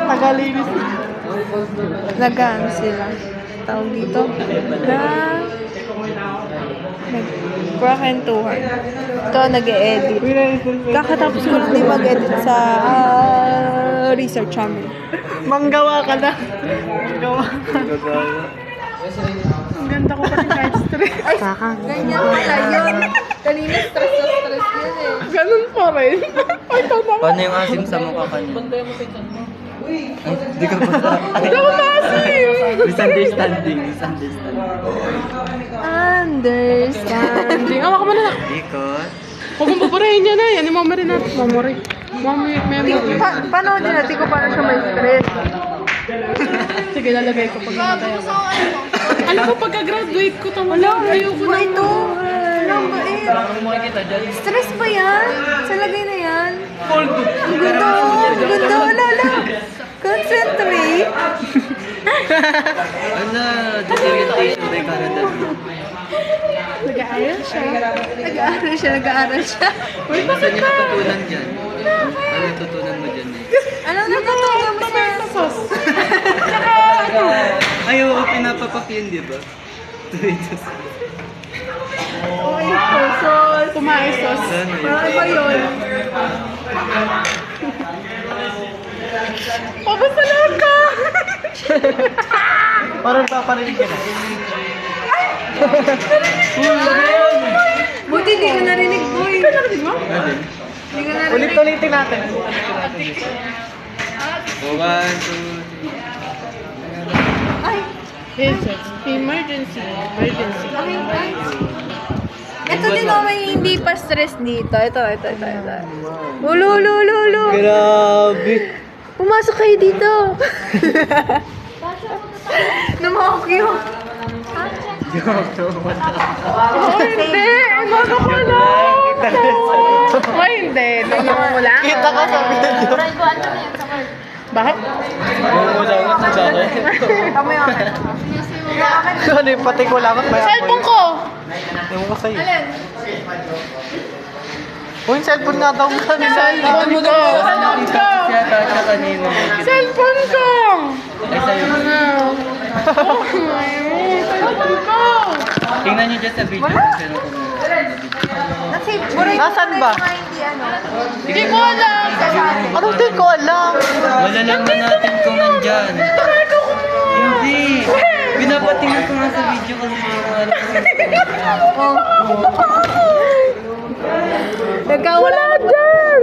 Tagalinis. Nag-ano sila? Tawag dito? Nagkwentuhan. Ito, nag-e-edit. Kakatapos ko lang din mag-edit sa research namin. Manggawa ka na. Manggawa ka. Ang ganda ko pati kahit stress. Ganyan pala yun. Kanina stress na stress yun eh. Ganun pa rin. Ay, tama. Paano yung asim sa mukha kanina? Hindi ka ba? Hindi ako maasim. Misunderstanding. Understanding. Awa ka mo na. Ikot. Huwag mong babarahin niya na. Yan yung memory natin. Memory. Panoodin natin kung paano siya may stress. Sige, lalagay ko pag namatay ako. Alam ko, pagka-graduate ko, tama. Ayoko na. Ito. Walang bait. Stress ba yan? Sa lagay na yan? Ang ganda. Ang ganda. Wala. Concentrate. Ano? Disorientation by Canada. Nag-aaral siya. Nag-aaral siya. Uy, saan yung natutunan dyan? Ano yung tutunan mo dyan eh? Ano natutunan mo sa... Sauce. Ayaw ko pinapapak yun, di ba? Tomato sauce. Kumain sauce. Ano yun? Parang iba yun. Pabasalan ka! Parang paparinig ka na. Buti di ka narinig, boy. Ikaw narinig mo? Ano? Di ka narinig. Ulit-ulitin natin. One, two, Ay, Emergency. ay. Ito din oh, may hindi pa stress dito. Ito. Ulo. Grabe. Pumasok kayo dito. Namahok yun. Oh, hindi. Ano ko lang? Oh, hindi. Tingnan mo lang. Kita ka sa video. Bakit? Tama yung akin. Ano yung pati ko lang at may Cellphone ko! Ewan ko sa'yo. Alin? Yung cellphone nga daw mo kanina. Cellphone ko! Yata siya kanina. Cellphone ko! Ay, sa'yo. Oh my God! Cellphone ko! Tingnan niyo dyan sa video. Nasaan ba? Hindi ko alam! Anong din ko alam? Malalaman natin kung nandyan. Hindi. Pinapatingin ko nga sa video kasi hindi ko alam. Nagkawala dyan!